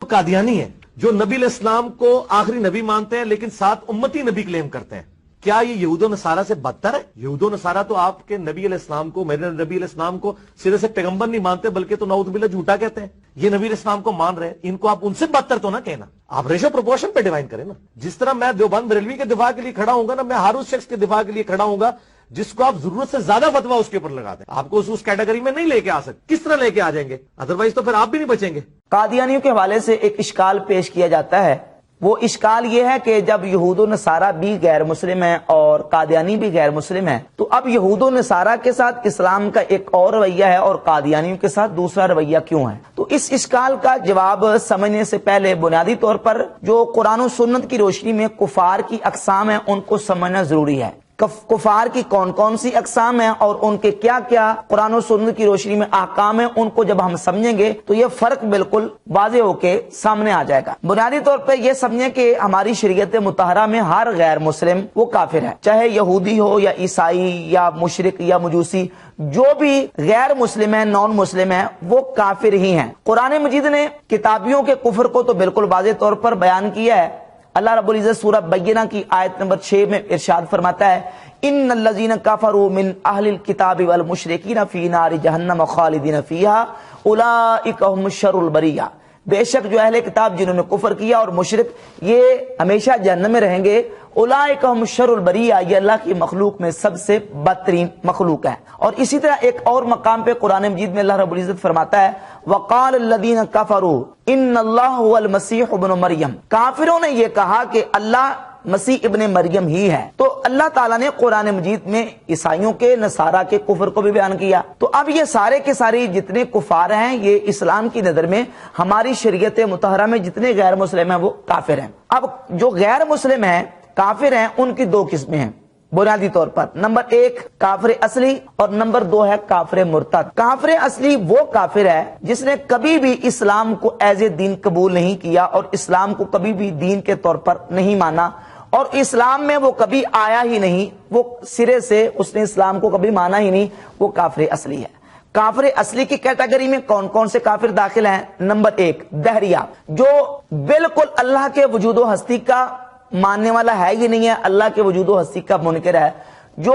قادیانی ہیں جو نبی علیہ السلام کو آخری نبی مانتے ہیں لیکن ساتھ امتی نبی کلیم کرتے ہیں، کیا یہ یہود و نصارہ سے بدتر ہے؟ یہود و نصارہ تو آپ کے نبی علیہ السلام کو، میرے نبی علیہ السلام کو سرے سے پیغمبر نہیں مانتے بلکہ تو نعوذ باللہ جھوٹا کہتے ہیں. یہ نبی علیہ السلام کو مان رہے ہیں، ان کو آپ ان سے بدتر تو نہ کہنا. آپ ریشو پروپورشن پہ ڈیوائن کریں نا. جس طرح میں دیوبند بریلوی کے دفاع کے لیے کھڑا ہوں گا نا، میں ہر اس شخص کے دفاع کے لیے کھڑا ہوں گا جس کو آپ ضرورت سے زیادہ فتویٰ اس کے اوپر لگا دیں. آپ کو اس کیٹیگری میں نہیں لے کے آ سکتے. کس طرح لے کے آ جائیں گے؟ ادروائز تو پھر آپ بھی نہیں بچیں گے. قادیانیوں کے حوالے سے ایک اشکال پیش کیا جاتا ہے. وہ اشکال یہ ہے کہ جب یہود و نصارہ بھی غیر مسلم ہیں اور قادیانی بھی غیر مسلم ہیں، تو اب یہود و نصارہ کے ساتھ اسلام کا ایک اور رویہ ہے اور قادیانیوں کے ساتھ دوسرا رویہ کیوں ہے؟ تو اس اشکال کا جواب سمجھنے سے پہلے بنیادی طور پر جو قرآن و سنت کی روشنی میں کفار کی اقسام ہیں ان کو سمجھنا ضروری ہے. کفار کی کون کون سی اقسام ہیں اور ان کے کیا کیا قرآن و سنت کی روشنی میں احکام ہیں، ان کو جب ہم سمجھیں گے تو یہ فرق بالکل واضح ہو کے سامنے آ جائے گا. بنیادی طور پہ یہ سمجھیں کہ ہماری شریعت مطہرہ میں ہر غیر مسلم وہ کافر ہے، چاہے یہودی ہو یا عیسائی یا مشرک یا مجوسی، جو بھی غیر مسلم ہے، نان مسلم ہے، وہ کافر ہی ہیں. قرآن مجید نے کتابیوں کے کفر کو تو بالکل واضح طور پر بیان کیا ہے. اللہ رب العزت سورہ بینہ کی آیت نمبر 6 میں ارشاد فرماتا ہے، ان الذین کفروا من اہل الکتاب والمشرکین فی نار جہنم خالدین فیہا اولئک هم شر البریہ. بے شک جو اہل کتاب جنہوں نے کفر کیا اور مشرک یہ ہمیشہ جہنم میں رہیں گے. اولئک هم شر البریہ، یہ اللہ کی مخلوق میں سب سے بدترین مخلوق ہے. اور اسی طرح ایک اور مقام پہ قرآن مجید میں اللہ رب العزت فرماتا ہے، وقال الذین کفروا ان اللہ هو المسیح ابن مریم. کافروں نے یہ کہا کہ اللہ مسیح ابن مریم ہی ہے. تو اللہ تعالیٰ نے قرآن مجید میں عیسائیوں کے، نصارہ کے کفر کو بھی بیان کیا. تو اب یہ سارے کے سارے جتنے کفار ہیں یہ اسلام کی نظر میں ہماری شریعت مطہرہ میں جتنے غیر مسلم ہیں وہ کافر ہیں. اب جو غیر مسلم ہیں، کافر ہیں، ان کی دو قسمیں ہیں بنیادی طور پر. نمبر 1 کافر اصلی اور نمبر 2 ہے کافر مرتد. کافر اصلی وہ کافر ہے جس نے کبھی بھی اسلام کو ایز اے دین قبول نہیں کیا اور اسلام کو کبھی بھی دین کے طور پر نہیں مانا اور اسلام میں وہ کبھی آیا ہی نہیں، وہ سرے سے اس نے اسلام کو کبھی مانا ہی نہیں، وہ کافر اصلی ہے. کافر اصلی کی کیٹیگری میں کون کون سے کافر داخل ہیں؟ نمبر 1 دہریہ، جو بالکل اللہ کے وجود و ہستی کا ماننے والا ہے ہی نہیں ہے، اللہ کے وجود و ہستی کا منکر ہے، جو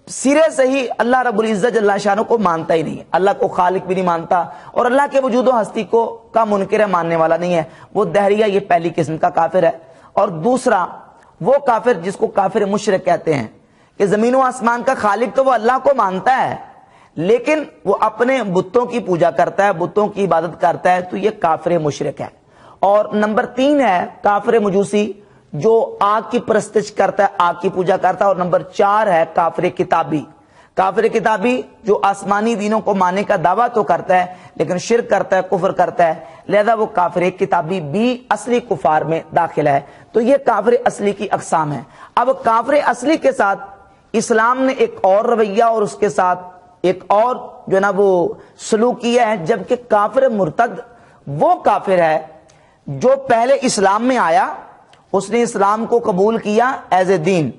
سرے سے ہی اللہ رب العزت جل شانہ کو مانتا ہی نہیں ہے، اللہ کو خالق بھی نہیں مانتا اور اللہ کے وجود و ہستی کو کا منکر ہے، ماننے والا نہیں ہے، وہ دہریہ یہ پہلی قسم کا کافر ہے. اور دوسرا وہ کافر جس کو کافر مشرک کہتے ہیں کہ زمین و آسمان کا خالق تو وہ اللہ کو مانتا ہے لیکن وہ اپنے بتوں کی پوجا کرتا ہے، بتوں کی عبادت کرتا ہے، تو یہ کافر مشرک ہے. اور نمبر 3 ہے کافر مجوسی، جو آگ کی پرستش کرتا ہے، آگ کی پوجا کرتا ہے. اور نمبر 4 ہے کافر کتابی. کافر کتابی جو آسمانی دینوں کو ماننے کا دعویٰ تو کرتا ہے لیکن شرک کرتا ہے، کفر کرتا ہے، لہذا وہ کافر کتابی بھی اصلی کفار میں داخل ہے. تو یہ کافر اصلی کی اقسام ہیں. اب کافر اصلی کے ساتھ اسلام نے ایک اور رویہ اور اس کے ساتھ ایک اور جو نا وہ سلوک کیا ہے، جبکہ کافر مرتد وہ کافر ہے جو پہلے اسلام میں آیا، اس نے اسلام کو قبول کیا ایز اے دین،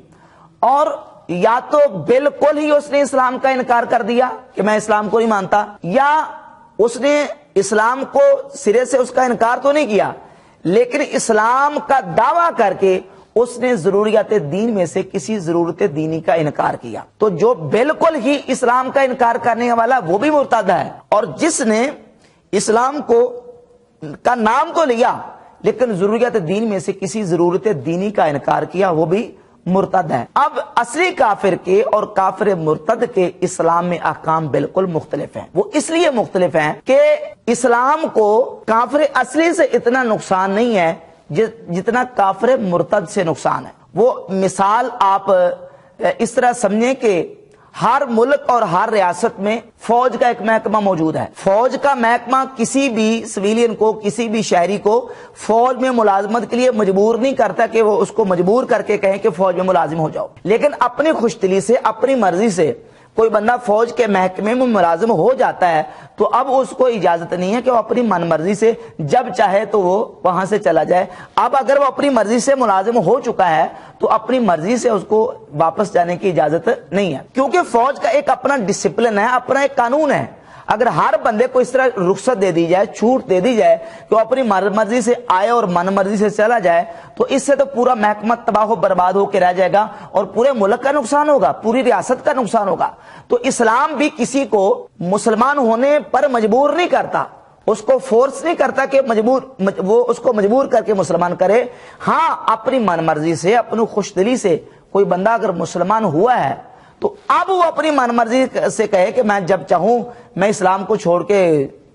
اور یا تو بالکل ہی اس نے اسلام کا انکار کر دیا کہ میں اسلام کو نہیں مانتا، یا اس نے اسلام کو سرے سے اس کا انکار تو نہیں کیا لیکن اسلام کا دعویٰ کر کے اس نے ضروریات دین میں سے کسی ضرورت دینی کا انکار کیا. تو جو بالکل ہی اسلام کا انکار کرنے والا وہ بھی مرتد ہے، اور جس نے اسلام کو کا نام تو لیا لیکن ضروریات دین میں سے کسی ضرورت دینی کا انکار کیا وہ بھی مرتد ہے. اب اصلی کافر کے اور کافر مرتد کے اسلام میں احکام بالکل مختلف ہیں. وہ اس لیے مختلف ہیں کہ اسلام کو کافر اصلی سے اتنا نقصان نہیں ہے جتنا کافر مرتد سے نقصان ہے. وہ مثال آپ اس طرح سمجھیں کہ ہر ملک اور ہر ریاست میں فوج کا ایک محکمہ موجود ہے. فوج کا محکمہ کسی بھی سویلین کو، کسی بھی شہری کو فوج میں ملازمت کے لیے مجبور نہیں کرتا کہ وہ اس کو مجبور کر کے کہیں کہ فوج میں ملازم ہو جاؤ، لیکن اپنی خوش دلی سے، اپنی مرضی سے کوئی بندہ فوج کے محکمے میں ملازم ہو جاتا ہے تو اب اس کو اجازت نہیں ہے کہ وہ اپنی من مرضی سے جب چاہے تو وہ وہاں سے چلا جائے. اب اگر وہ اپنی مرضی سے ملازم ہو چکا ہے تو اپنی مرضی سے اس کو واپس جانے کی اجازت نہیں ہے، کیونکہ فوج کا ایک اپنا ڈسپلن ہے، اپنا ایک قانون ہے. اگر ہر بندے کو اس طرح رخصت دے دی جائے, چھوٹ دے دی جائے کہ وہ اپنی مرضی سے آئے اور من مرضی سے چلا جائے, تو اس سے تو پورا محکمہ تباہ و برباد ہو کے رہ جائے گا اور پورے ملک کا نقصان ہوگا, پوری ریاست کا نقصان ہوگا. تو اسلام بھی کسی کو مسلمان ہونے پر مجبور نہیں کرتا, اس کو فورس نہیں کرتا کہ وہ اس کو مجبور کر کے مسلمان کرے. ہاں, اپنی من مرضی سے, اپنی خوش دلی سے کوئی بندہ اگر مسلمان ہوا ہے تو اب وہ اپنی من مرضی سے کہے کہ میں جب چاہوں میں اسلام کو چھوڑ کے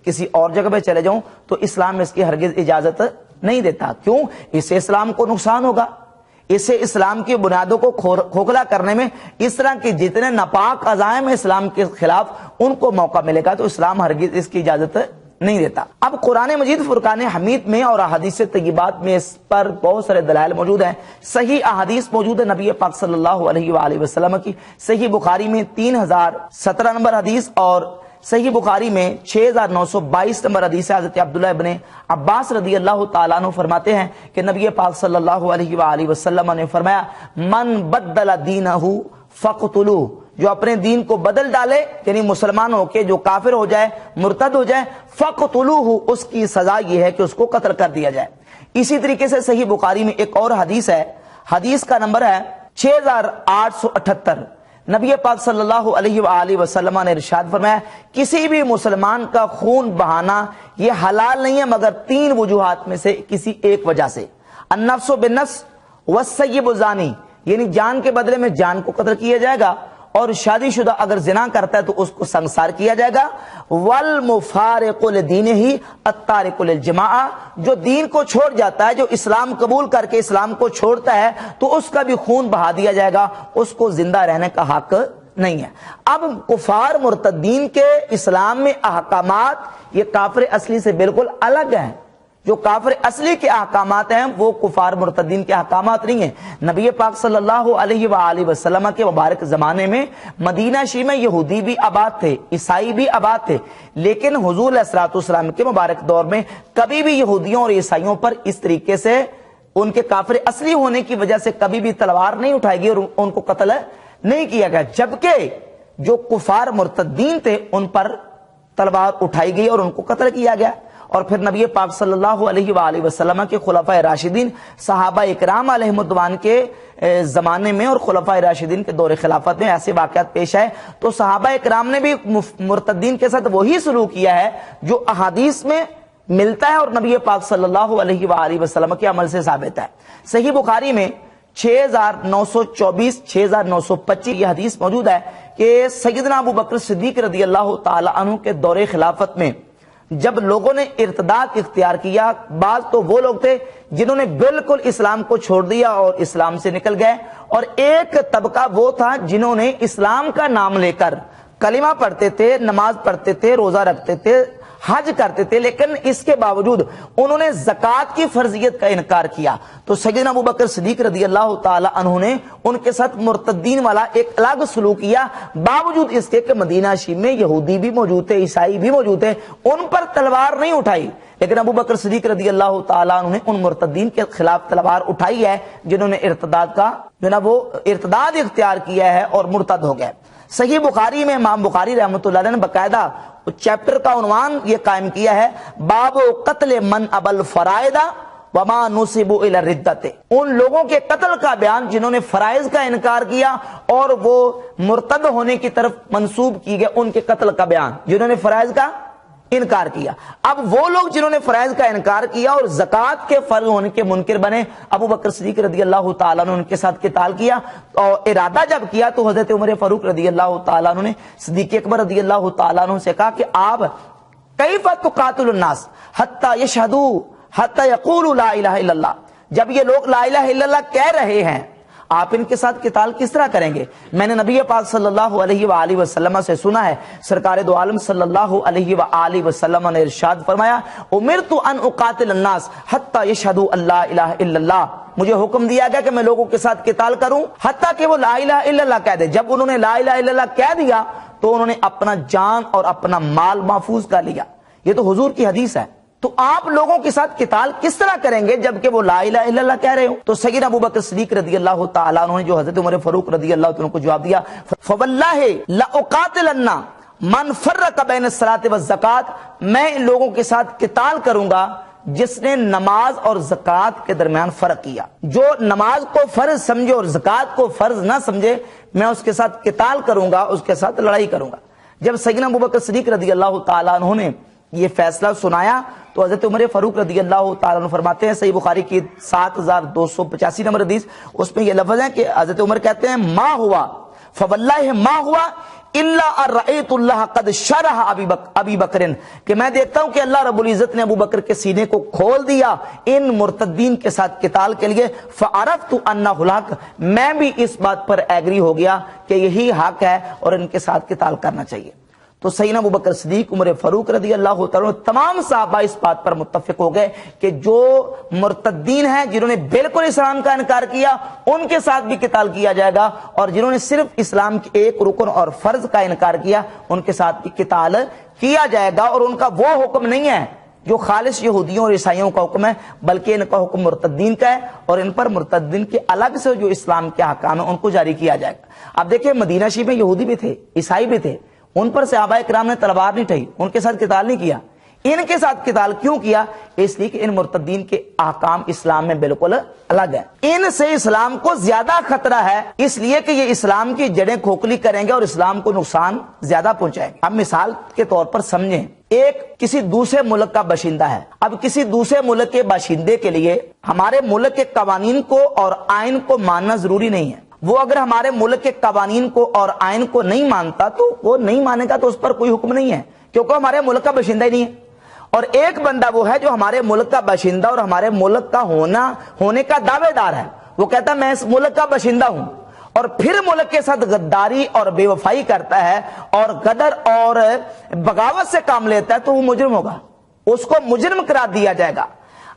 کسی اور جگہ پہ چلے جاؤں, تو اسلام اس کی ہرگز اجازت نہیں دیتا. کیوں؟ اس سے اسلام کو نقصان ہوگا, اس سے اسلام کی بنیادوں کو کھوکھلا کرنے میں اس طرح کی جتنے ناپاک عزائم اسلام کے خلاف ان کو موقع ملے گا, تو اسلام ہرگز اس کی اجازت نہیں دیتا. اب قرآن مجید فرقان حمید میں اور احادیث طیبات میں اس پر بہت سارے دلائل موجود ہیں. صحیح احادیث موجود ہے نبی پاک صلی اللہ علیہ وآلہ وسلم کی. صحیح بخاری میں 3017 نمبر حدیث اور صحیح بخاری میں 6922 نمبر حدیث ہے. حضرت عبداللہ ابن عباس رضی اللہ تعالیٰ عنہ فرماتے ہیں کہ نبی پاک صلی اللہ علیہ وآلہ وسلم نے فرمایا, من بدل دینہ فقتلوہ, جو اپنے دین کو بدل ڈالے یعنی مسلمان ہو کے جو کافر ہو جائے, مرتد ہو جائے, فقتلوہ, اس کی سزا یہ ہے کہ اس کو قتل کر دیا جائے. اسی طریقے سے صحیح بخاری میں ایک اور حدیث ہے, حدیث کا نمبر ہے 6878. نبی پاک صلی اللہ علیہ وآلہ وسلم نے ارشاد فرمایا, کسی بھی مسلمان کا خون بہانا یہ حلال نہیں ہے مگر 3 وجوہات میں سے کسی ایک وجہ سے. النفس بالنفس والسیب الزانی, یعنی جان کے بدلے میں جان کو قتل کیا جائے گا, اور شادی شدہ اگر زنا کرتا ہے تو اس کو سنسار کیا جائے گا. والمفارق لدینہ التارک للجماعہ, جو دین کو چھوڑ جاتا ہے, جو اسلام قبول کر کے اسلام کو چھوڑتا ہے, تو اس کا بھی خون بہا دیا جائے گا, اس کو زندہ رہنے کا حق نہیں ہے. اب کفار مرتدین کے اسلام میں احکامات یہ کافر اصلی سے بالکل الگ ہیں. جو کافر اصلی کے احکامات ہیں وہ کفار مرتدین کے احکامات نہیں ہیں. نبی پاک صلی اللہ علیہ وآلہ وسلم کے مبارک زمانے میں مدینہ شریف میں یہودی بھی آباد تھے, عیسائی بھی آباد تھے, لیکن حضور علیہ الصلوۃ والسلام کے مبارک دور میں کبھی بھی یہودیوں اور عیسائیوں پر اس طریقے سے ان کے کافر اصلی ہونے کی وجہ سے کبھی بھی تلوار نہیں اٹھائی گئی اور ان کو قتل نہیں کیا گیا, جبکہ جو کفار مرتدین تھے ان پر تلوار اٹھائی گئی اور ان کو قتل کیا گیا. اور پھر نبی پاک صلی اللہ علیہ وآلہ وسلم کے خلفائے راشدین صحابہ اکرام علیہم الرضوان کے زمانے میں اور خلفائے راشدین کے دور خلافت میں ایسے واقعات پیش آئے, تو صحابہ اکرام نے بھی مرتدین کے ساتھ وہی سلوک کیا ہے جو احادیث میں ملتا ہے اور نبی پاک صلی اللہ علیہ وآلہ وسلم کے عمل سے ثابت ہے. صحیح بخاری میں 6924 6925 یہ حدیث موجود ہے کہ سیدنا ابو بکر صدیق رضی اللہ تعالی عنہ کے دور خلافت میں جب لوگوں نے ارتداد اختیار کیا, بعض تو وہ لوگ تھے جنہوں نے بالکل اسلام کو چھوڑ دیا اور اسلام سے نکل گئے, اور ایک طبقہ وہ تھا جنہوں نے اسلام کا نام لے کر کلمہ پڑھتے تھے, نماز پڑھتے تھے, روزہ رکھتے تھے, حج کرتے تھے, لیکن اس کے باوجود انہوں نے زکوٰۃ کی فرضیت کا انکار کیا. تو سیدنا ابو بکر صدیق رضی اللہ تعالی عنہ نے ان کے ساتھ مرتدین والا ایک الگ سلوک کیا, باوجود اس کے کہ مدینہ شریف میں یہودی بھی موجود تھے, عیسائی بھی موجود تھے, ان پر تلوار نہیں اٹھائی, لیکن ابو بکر صدیق رضی اللہ تعالیٰ عنہ نے ان مرتدین کے خلاف تلوار اٹھائی ہے جنہوں نے ارتداد کا جو نا وہ ارتداد اختیار کیا ہے اور مرتد ہو گئے. صحیح بخاری میں امام بخاری رحمۃ اللہ علیہ نے باقاعدہ چیپٹر کا عنوان یہ قائم کیا ہے, باب قتل من ابل فرائض وما نسبوا الی الردۃ, ان لوگوں کے قتل کا بیان جنہوں نے فرائض کا انکار کیا اور وہ مرتد ہونے کی طرف منسوب کی گئے, ان کے قتل کا بیان جنہوں نے فرائض کا انکار کیا. اب وہ لوگ جنہوں نے فرائض کا انکار کیا اور زکوٰۃ کے فرض ہونے کے منکر بنے, ابو بکر صدیق رضی اللہ تعالیٰ نے ان کے ساتھ قتال کیا, اور ارادہ جب کیا تو حضرت عمر فاروق رضی اللہ تعالیٰ نے صدیق اکبر رضی اللہ تعالیٰ عنہ سے کہا کہ آپ کیف تقاتل الناس حتی یشہدوا حتی یقولوا لا الہ الا اللہ, جب یہ لوگ لا الہ الا اللہ کہہ رہے ہیں آپ ان کے ساتھ قتال کس طرح کریں گے؟ میں نے نبی پاک صلی اللہ علیہ وآلہ وسلم سے سنا ہے, سرکار دو عالم صلی اللہ علیہ وآلہ وسلم نے ارشاد فرمایا, امرت ان اقاتل الناس حتی یشہدوا اللہ الہ الا اللہ, مجھے حکم دیا گیا کہ میں لوگوں کے ساتھ قتال کروں حتیٰ کہ وہ لا الہ الا اللہ کہہ دے. جب انہوں نے لا الہ الا اللہ کہہ دیا تو انہوں نے اپنا جان اور اپنا مال محفوظ کر لیا. یہ تو حضور کی حدیث ہے. تو آپ لوگوں کے ساتھ قتال کس طرح کریں گے جبکہ وہ لا الہ الا اللہ کہہ رہے ہو؟ تو سیدنا ابو بکر صدیق رضی اللہ تعالیٰ عنہ نے جو حضرت عمر فاروق رضی اللہ عنہ کو جواب دیا, فواللہ لاقاتلن من فرق بین الصلاۃ والزکات، میں ان لوگوں کے ساتھ قتال کروں گا جس نے نماز اور زکات کے درمیان فرق کیا۔ جو نماز کو فرض سمجھے اور زکات کو فرض نہ سمجھے، میں اس کے ساتھ قتال کروں گا، اس کے ساتھ لڑائی کروں گا۔ جب سیدنا ابوبکر صدیق رضی اللہ تعالیٰ عنہ نے یہ فیصلہ سنایا تو حضرت عمر فاروق رضی اللہ تعالیٰ عنہ فرماتے ہیں، صحیح بخاری کی 7285 نمبر حدیث، اس میں یہ لفظ ہے کہ حضرت عمر کہتے ہیں ما ہوا فواللہ ما ہوا الا ان رأیت اللہ قد شرح ابی بکر، کہ میں دیکھتا ہوں کہ اللہ رب العزت نے ابو بکر کے سینے کو کھول دیا ان مرتدین کے ساتھ قتال کے لیے، فعرفت انہ الحق، میں بھی اس بات پر ایگری ہو گیا کہ یہی حق ہے اور ان کے ساتھ قتال کرنا چاہیے۔ تو سیدنا ابو بکر صدیق، عمر فاروق رضی اللہ تعالیٰ تمام صحابہ اس بات پر متفق ہو گئے کہ جو مرتدین ہیں، جنہوں نے بالکل اسلام کا انکار کیا، ان کے ساتھ بھی قتال کیا جائے گا، اور جنہوں نے صرف اسلام کے ایک رکن اور فرض کا انکار کیا، ان کے ساتھ بھی قتال کیا جائے گا۔ اور ان کا وہ حکم نہیں ہے جو خالص یہودیوں اور عیسائیوں کا حکم ہے، بلکہ ان کا حکم مرتدین کا ہے، اور ان پر مرتدین کے الگ سے جو اسلام کے احکام ہیں ان کو جاری کیا جائے گا۔ اب دیکھیں، مدینہ شریف میں یہودی بھی تھے، عیسائی بھی تھے، ان پر صحابہ کرام نے تلوار نہیں اٹھائی، ان کے ساتھ قتال نہیں کیا۔ ان کے ساتھ قتال کیوں کیا؟ اس لیے کہ ان مرتدین کے احکام اسلام میں بالکل الگ ہیں، ان سے اسلام کو زیادہ خطرہ ہے، اس لیے کہ یہ اسلام کی جڑیں کھوکھلی کریں گے اور اسلام کو نقصان زیادہ پہنچائیں گے۔ اب مثال کے طور پر سمجھیں، ایک کسی دوسرے ملک کا باشندہ ہے، اب کسی دوسرے ملک کے باشندے کے لیے ہمارے ملک کے قوانین کو اور آئین کو ماننا ضروری نہیں ہے۔ وہ اگر ہمارے ملک کے قوانین کو اور آئین کو نہیں مانتا تو وہ نہیں مانے گا، تو اس پر کوئی حکم نہیں ہے، کیونکہ ہمارے ملک کا باشندہ ہی نہیں ہے۔ اور ایک بندہ وہ ہے جو ہمارے ملک کا باشندہ اور ہمارے ملک کا ہونے کا دعوے دار ہے، وہ کہتا ہے میں اس ملک کا باشندہ ہوں، اور پھر ملک کے ساتھ غداری اور بے وفائی کرتا ہے اور غدر اور بغاوت سے کام لیتا ہے، تو وہ مجرم ہوگا، اس کو مجرم قرار دیا جائے گا۔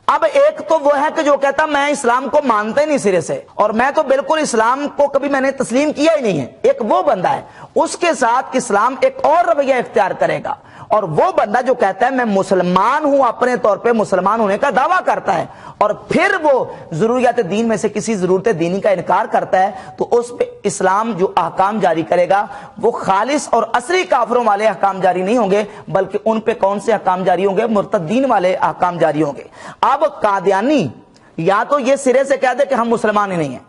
اب ایک تو وہ ہے کہ جو کہتا میں اسلام کو مانتا ہی نہیں سرے سے، اور میں تو بالکل اسلام کو کبھی میں نے تسلیم کیا ہی نہیں ہے، ایک وہ بندہ ہے، اس کے ساتھ اسلام ایک اور رویہ اختیار کرے گا۔ اور وہ بندہ جو کہتا ہے میں مسلمان ہوں، اپنے طور پہ مسلمان ہونے کا دعویٰ کرتا ہے، اور پھر وہ ضروریات دین میں سے کسی ضرورت دینی کا انکار کرتا ہے، تو اس پہ اسلام جو احکام جاری کرے گا وہ خالص اور اصلی کافروں والے احکام جاری نہیں ہوں گے، بلکہ ان پہ کون سے احکام جاری ہوں گے؟ مرتدین والے احکام جاری ہوں گے۔ اب قادیانی یا تو یہ سرے سے کہہ دے کہ ہم مسلمان ہی نہیں ہیں،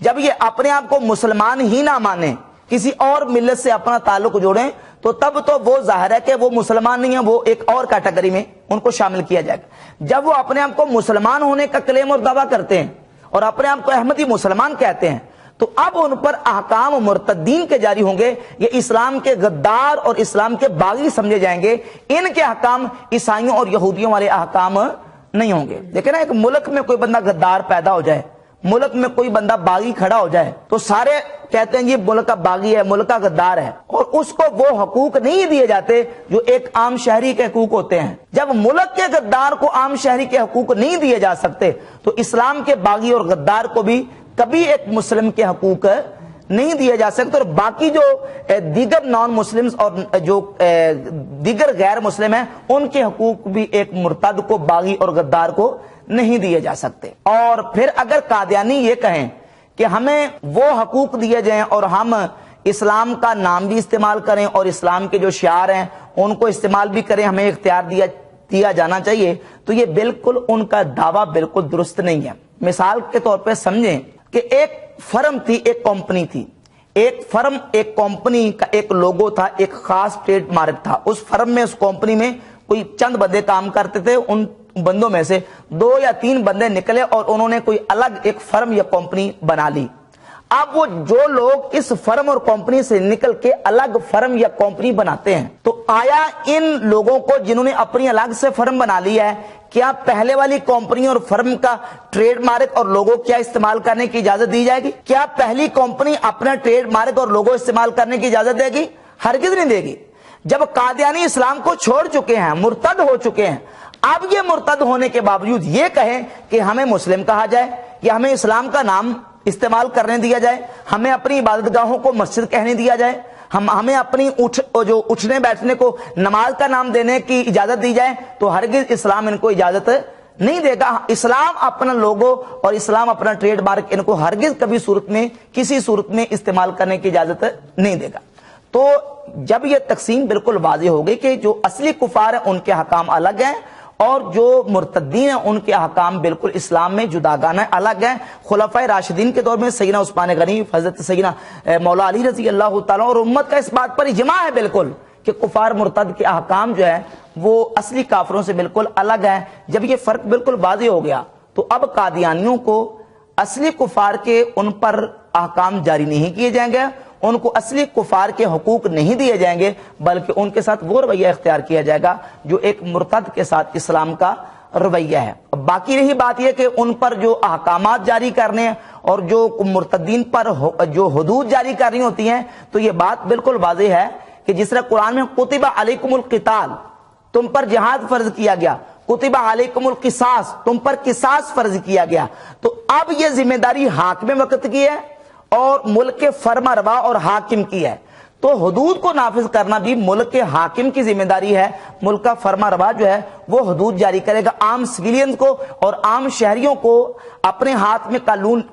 جب یہ اپنے آپ کو مسلمان ہی نہ مانے، کسی اور ملت سے اپنا تعلق جوڑیں، تو تب تو وہ ظاہر ہے کہ وہ مسلمان نہیں ہیں، وہ ایک اور کیٹیگری میں ان کو شامل کیا جائے گا۔ جب وہ اپنے آپ کو مسلمان ہونے کا کلیم اور دعویٰ کرتے ہیں اور اپنے آپ کو احمدی مسلمان کہتے ہیں، تو اب ان پر احکام مرتدین کے جاری ہوں گے، یہ اسلام کے غدار اور اسلام کے باغی سمجھے جائیں گے، ان کے احکام عیسائیوں اور یہودیوں والے احکام نہیں ہوں گے۔ دیکھیں نا، ایک ملک میں کوئی بندہ غدار پیدا ہو جائے، ملک میں کوئی بندہ باغی کھڑا ہو جائے، تو سارے کہتے ہیں یہ ملک کا باغی ہے، ملک کا غدار ہے، اور اس کو وہ حقوق نہیں دیے جاتے جو ایک عام شہری کے حقوق ہوتے ہیں۔ جب ملک کے غدار کو عام شہری کے حقوق نہیں دیے جا سکتے، تو اسلام کے باغی اور غدار کو بھی کبھی ایک مسلم کے حقوق نہیں دیے جا سکتے، اور باقی جو دیگر نان مسلمز اور جو دیگر غیر مسلم ہیں، ان کے حقوق بھی ایک مرتد کو، باغی اور غدار کو نہیں دیے جا سکتے۔ اور پھر اگر قادیانی یہ کہیں کہ ہمیں وہ حقوق دیے جائیں اور ہم اسلام کا نام بھی استعمال کریں اور اسلام کے جو شعار ہیں ان کو استعمال بھی کریں، ہمیں اختیار دیا جانا چاہیے، تو یہ بالکل ان کا دعویٰ بالکل درست نہیں ہے۔ مثال کے طور پہ سمجھیں کہ ایک فرم تھی، ایک کمپنی تھی، ایک فرم، ایک کمپنی کا ایک لوگو تھا، ایک خاص ٹریڈ مارک تھا۔ اس فرم میں، اس کمپنی میں کوئی چند بندے کام کرتے تھے، ان بندوں میں سے 2 یا 3 بندے نکلے اور انہوں نے کوئی الگ ایک فرم یا کمپنی بنا لی۔ اب وہ جو لوگ اس فرم اور کمپنی سے نکل کے الگ فرم یا کمپنی بناتے ہیں، تو آیا ان لوگوں کو جنہوں نے اپنی الگ سے فرم بنا لی ہے، کیا پہلے والی کمپنی اور فرم کا ٹریڈ مارک اور لوگو کیا استعمال کرنے کی اجازت دی جائے گی؟ کیا پہلی کمپنی اپنا ٹریڈ مارک اور لوگو استعمال کرنے کی اجازت دے گی؟ ہرگز نہیں دے گی۔ جب قادیانی اسلام کو چھوڑ چکے ہیں، مرتد ہو چکے ہیں، اب یہ مرتد ہونے کے باوجود یہ کہیں کہ ہمیں مسلم کہا جائے یا ہمیں اسلام کا نام استعمال کرنے دیا جائے، ہمیں اپنی عبادت گاہوں کو مسجد کہنے دیا جائے، ہمیں اپنی جو اٹھنے بیٹھنے کو نماز کا نام دینے کی اجازت دی جائے، تو ہرگز اسلام ان کو اجازت نہیں دے گا۔ اسلام اپنا لوگو اور اسلام اپنا ٹریڈ مارک ان کو ہرگز کبھی صورت میں، کسی صورت میں استعمال کرنے کی اجازت نہیں دے گا۔ تو جب یہ تقسیم بالکل واضح ہو گئی کہ جو اصلی کفار ہیں ان کے حکام الگ ہیں اور جو مرتدین ہیں ان کے احکام بالکل اسلام میں جداگانہ الگ ہیں. خلفائے راشدین کے دور میں سیدنا عثمان غنی، حضرت سیدنا مولا علی رضی اللہ تعالیٰ اور امت کا اس بات پر اجماع ہے بالکل کہ کفار مرتد کے احکام جو ہے وہ اصلی کافروں سے بالکل الگ ہیں. جب یہ فرق بالکل واضح ہو گیا تو اب قادیانیوں کو اصلی کفار کے ان پر احکام جاری نہیں کیے جائیں گے، ان کو اصلی کفار کے حقوق نہیں دیے جائیں گے، بلکہ ان کے ساتھ وہ رویہ اختیار کیا جائے گا جو ایک مرتد کے ساتھ اسلام کا رویہ ہے. باقی رہی بات یہ کہ ان پر جو احکامات جاری کرنے اور جو مرتدین پر جو حدود جاری کرنی ہوتی ہیں، تو یہ بات بالکل واضح ہے کہ جس طرح قرآن میں کتب علیکم القتال، تم پر جہاد فرض کیا گیا، کتب علیکم القصاص، تم پر قصاص فرض کیا گیا، تو اب یہ ذمہ داری حاکم وقت کی ہے اور ملک کے فرما روا اور حاکم کی ہے. تو حدود کو نافذ کرنا بھی ملک کے حاکم کی ذمہ داری ہے. ملک کا فرما روا جو ہے وہ حدود جاری کرے گا. عام سویلین کو اور عام شہریوں کو اپنے ہاتھ میں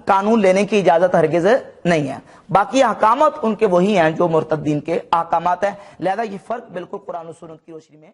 قانون لینے کی اجازت ہرگز نہیں ہے. باقی احکامات ان کے وہی ہیں جو مرتدین کے احکامات ہیں. لہذا یہ فرق بالکل قرآن و سنت کی روشنی میں